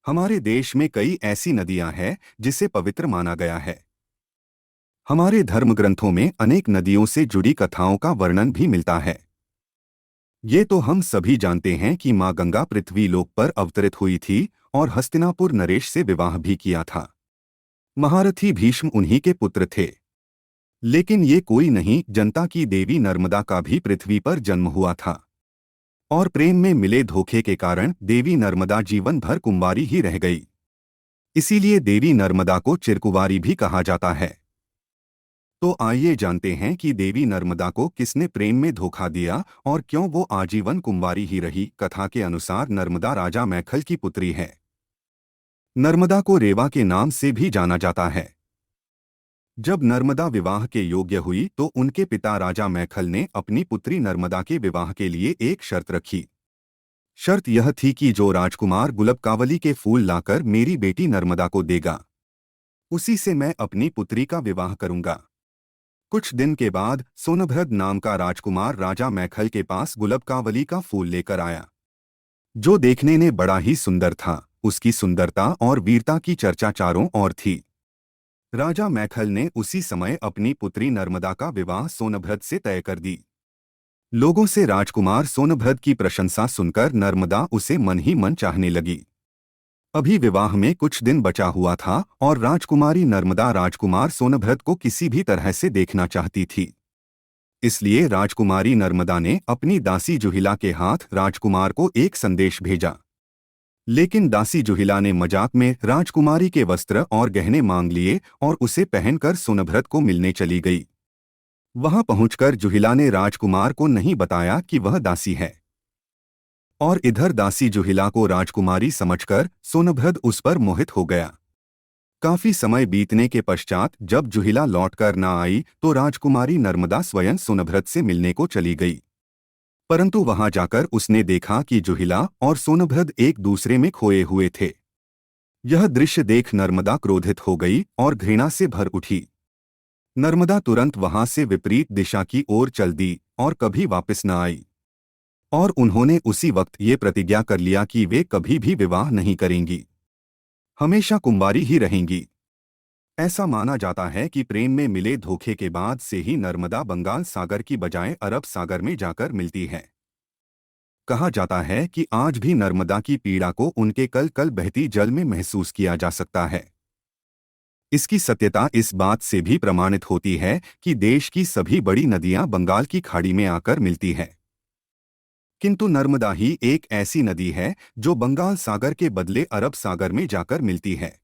हमारे देश में कई ऐसी नदियां हैं जिसे पवित्र माना गया है। हमारे धर्म ग्रंथों में अनेक नदियों से जुड़ी कथाओं का वर्णन भी मिलता है। ये तो हम सभी जानते हैं कि माँ गंगा पृथ्वी लोक पर अवतरित हुई थी और हस्तिनापुर नरेश से विवाह भी किया था। महारथी भीष्म उन्हीं के पुत्र थे। लेकिन ये कोई नहीं जनता कि देवी नर्मदा का भी पृथ्वी पर जन्म हुआ था और प्रेम में मिले धोखे के कारण देवी नर्मदा जीवन भर कुंवारी ही रह गई। इसीलिए देवी नर्मदा को चिरकुवारी भी कहा जाता है। तो आइए जानते हैं कि देवी नर्मदा को किसने प्रेम में धोखा दिया और क्यों वो आजीवन कुंवारी ही रही। कथा के अनुसार नर्मदा राजा मैखल की पुत्री है। नर्मदा को रेवा के नाम से भी जाना जाता है। जब नर्मदा विवाह के योग्य हुई तो उनके पिता राजा मैखल ने अपनी पुत्री नर्मदा के विवाह के लिए एक शर्त रखी। शर्त यह थी कि जो राजकुमार गुलबकावली के फूल लाकर मेरी बेटी नर्मदा को देगा, उसी से मैं अपनी पुत्री का विवाह करूंगा। कुछ दिन के बाद सोनभद्र नाम का राजकुमार राजा मैखल के पास गुलबकावली का फूल लेकर आया, जो देखने में बड़ा ही सुंदर था। उसकी सुंदरता और वीरता की चर्चा चारों ओर थी। राजा मैखल ने उसी समय अपनी पुत्री नर्मदा का विवाह सोनभद्र से तय कर दी। लोगों से राजकुमार सोनभद्र की प्रशंसा सुनकर नर्मदा उसे मन ही मन चाहने लगी। अभी विवाह में कुछ दिन बचा हुआ था और राजकुमारी नर्मदा राजकुमार सोनभद्र को किसी भी तरह से देखना चाहती थी। इसलिए राजकुमारी नर्मदा ने अपनी दासी जुहिला के हाथ राजकुमार को एक संदेश भेजा। लेकिन दासी जुहिला ने मजाक में राजकुमारी के वस्त्र और गहने मांग लिए और उसे पहनकर सोनभद्र को मिलने चली गई। वहां पहुंचकर जुहिला ने राजकुमार को नहीं बताया कि वह दासी है, और इधर दासी जुहिला को राजकुमारी समझकर सोनभद्र उस पर मोहित हो गया। काफी समय बीतने के पश्चात जब जुहिला लौटकर न आई तो राजकुमारी नर्मदा स्वयं सोनभद्र से मिलने को चली गई। परंतु वहां जाकर उसने देखा कि जुहिला और सोनभद्र एक दूसरे में खोए हुए थे। यह दृश्य देख नर्मदा क्रोधित हो गई और घृणा से भर उठी। नर्मदा तुरंत वहां से विपरीत दिशा की ओर चल दी और कभी वापस न आई, और उन्होंने उसी वक्त ये प्रतिज्ञा कर लिया कि वे कभी भी विवाह नहीं करेंगी, हमेशा कुंवारी ही रहेंगी। ऐसा माना जाता है कि प्रेम में मिले धोखे के बाद से ही नर्मदा बंगाल सागर की बजाय अरब सागर में जाकर मिलती है। कहा जाता है कि आज भी नर्मदा की पीड़ा को उनके कल कल बहती जल में महसूस किया जा सकता है। इसकी सत्यता इस बात से भी प्रमाणित होती है कि देश की सभी बड़ी नदियां बंगाल की खाड़ी में आकर मिलती है, किंतु नर्मदा ही एक ऐसी नदी है जो बंगाल सागर के बदले अरब सागर में जाकर मिलती है।